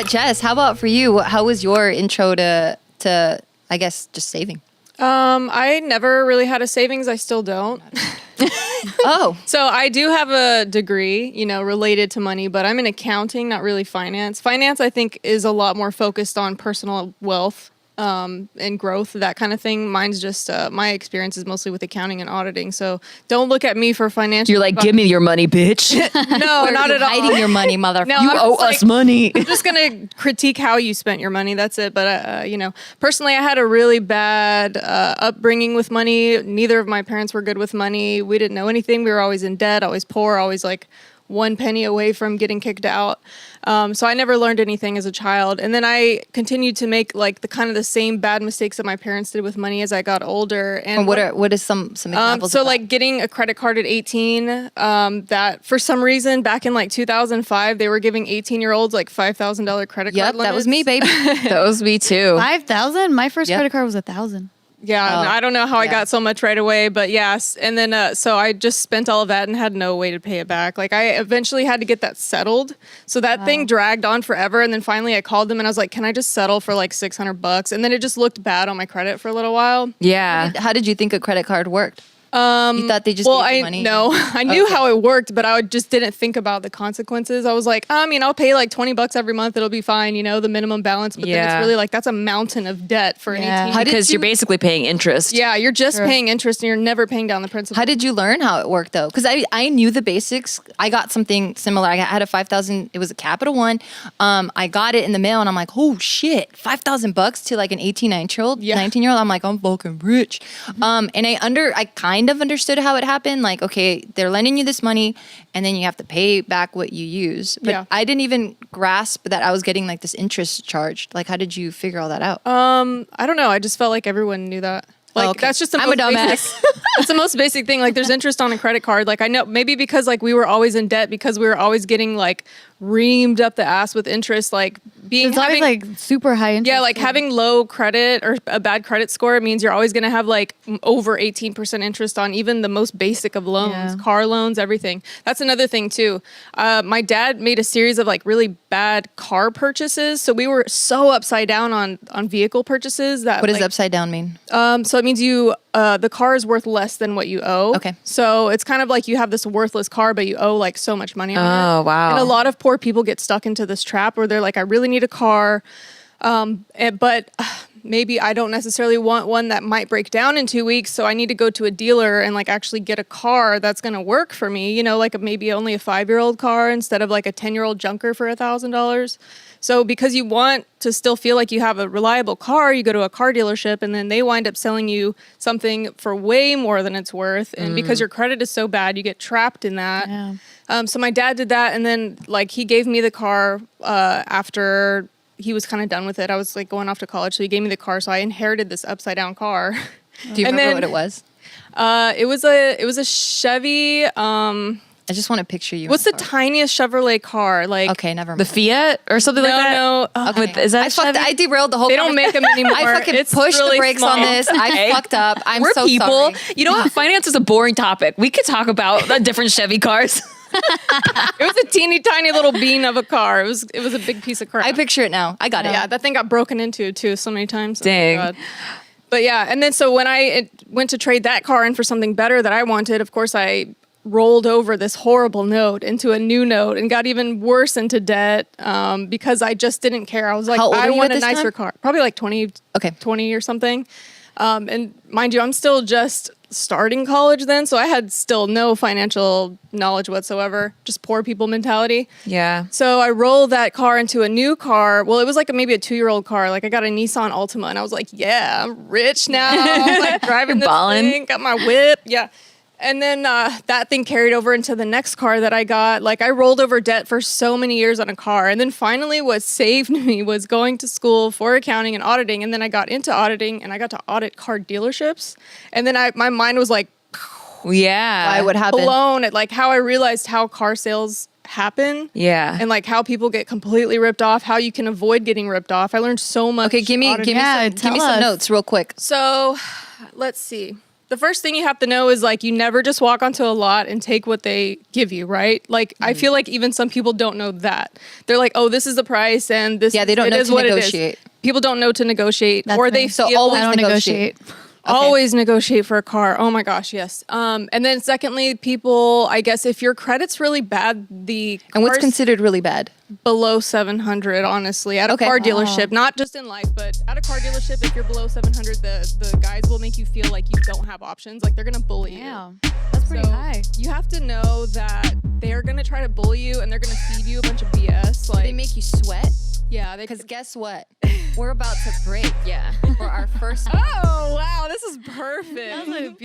Jess, how about for you? How was your intro to I guess just saving? I never really had a savings. I still don't. Oh, So I do have a degree, related to money, but I'm in accounting, not really finance. Finance, I think, is a lot more focused on personal wealth and growth, that kind of thing. Mine's just my experience is mostly with accounting and auditing. So don't look at me for financial. You're like, give me your money, bitch. No, not at all. hiding your money, motherfucker. No, You I'm owe just us money. I'm just gonna critique how you spent your money. That's it. But personally, I had a really bad upbringing with money. Neither of my parents were good with money. We didn't know anything. We were always in debt, always poor, always like 1 penny away from getting kicked out. So I never learned anything as a child. And then I continued to make like the same bad mistakes that my parents did with money as I got older. And what is some examples? so of that? like getting a credit card at 18, that for some reason back in like 2005, they were giving 18-year-olds like $5,000 credit card limits. That was me, baby. That was me too. 5,000? My first Yep. credit card was 1,000. Yeah, I don't know how I yeah. got so much right away, but yes. And then, so I just spent all of that and had no way to pay it back. Like I eventually had to get that settled. So that thing dragged on forever. And then finally I called them and I was like, can I just settle for like $600? And then it just looked bad on my credit for a little while. Yeah. How did you think a credit card worked? You thought they just gave you money? No, I knew how it worked, but I just didn't think about the consequences. I was like, I'll pay like $20 every month. It'll be fine, the minimum balance. But then Yeah. it's really like, that's a mountain of debt for an Yeah. 18. How did Because you- you're basically paying interest. Yeah, you're just paying interest and you're never paying down the principal. How did you learn how it worked though? Because I knew the basics. I got something similar. I had a 5,000. It was a Capital One. I got it in the mail and I'm like, oh shit, $5,000 to like an 18, 19-year-old. I'm like, I'm fucking rich. And I kind of understood how it happened. Like, okay, they're lending you this money and then you have to pay back what you use. But Yeah. I didn't even grasp that I was getting like this interest charged. Like, how did you figure all that out? I don't know. I just felt like everyone knew that. Like okay. that's just the I'm a most dumbass. basic. That's the most basic thing. Like there's interest on a credit card. Like I know maybe because like we were always in debt because we were always getting like reamed up the ass with interest. Like It's always like super high interest. yeah, like having low credit or a bad credit score, it means you're always going to have like over 18% interest on even the most basic of loans, Yeah. car loans, everything. That's another thing too. My dad made a series of like really bad car purchases. So we were so upside down on vehicle purchases that What does like, upside down mean? so it means the car is worth less than what you owe. Okay. So it's kind of like you have this worthless car, but you owe like so much money on it. Oh, wow. And a lot of poor people get stuck into this trap where they're like, I really need a car. But maybe I don't necessarily want one that might break down in 2 weeks. So I need to go to a dealer and like actually get a car that's going to work for me, like maybe only a 5-year-old car instead of like a 10-year-old junker for $1,000. So because you want to still feel like you have a reliable car, you go to a car dealership and then they wind up selling you something for way more than it's worth. And because your credit is so bad, you get trapped in that. Yeah. So my dad did that. And then like he gave me the car after he was kind of done with it. I was like going off to college. So he gave me the car. So I inherited this upside down car. Do you And remember then- what it was? It was a Chevy. I just want to picture you. What's in the the car. tiniest Chevrolet car? Like Okay, never mind. The Fiat or something like that? no. Is that I fucked. Chevy? I derailed the whole. They don't make them anymore. I fucking It's pushed really the brakes small. on this. I fucked up. I'm We're so people. sorry. You know what? Finance is a boring topic. We could talk about the different Chevy cars. It was a teeny tiny little bean of a car. It was a big piece of crap. I picture it now. I got it. Yeah, that thing got broken into too so many times. Oh my Dang. God. But yeah, and then so when I went to trade that car in for something better that I wanted, of course I rolled over this horrible note into a new note and got even worse into debt because I just didn't care. I was like, How old I were you want at a this nicer time? car. Probably like 20, Okay. 20 or something. And mind you, I'm still just starting college then, so I had still no financial knowledge whatsoever, just poor people mentality. Yeah. So I rolled that car into a new car. Well, it was like maybe a 2-year-old car. Like I got a Nissan Altima and I was like, yeah, I'm rich now. I'm like driving this ballin'. thing, got my whip. Yeah. And then that thing carried over into the next car that I got. Like I rolled over debt for so many years on a car. And then finally what saved me was going to school for accounting and auditing. And then I got into auditing and I got to audit car dealerships. And then my mind was like Yeah. Why would happen? blown at like how I realized how car sales happen. Yeah. And like how people get completely ripped off, how you can avoid getting ripped off. I learned so much. Okay, give me auditing. Yeah, some tell us. notes real quick. So let's see. the first thing you have to know is like you never just walk onto a lot and take what they give you, right? Like I feel like even some people don't know that. They're like, oh, this is the price and this Yeah, they don't it know is to what negotiate. It is. People don't know to negotiate, That's or they nice. So feel always I don't negotiate. always negotiate for a car. Oh my gosh, yes. And then secondly, people, I guess if your credit's really bad, the And what's cars considered really bad? below 700, honestly, at a Okay. car dealership, not just in life, but at a car dealership, if you're below 700, the guys will make you feel like you don't have options. Like they're gonna bully you. Damn, that's pretty So high. you have to know that they're gonna try to bully you and they're gonna feed you a bunch of BS. Like They make you sweat. yeah, Because guess what? We're about to break Yeah. for our first. oh wow, this is perfect.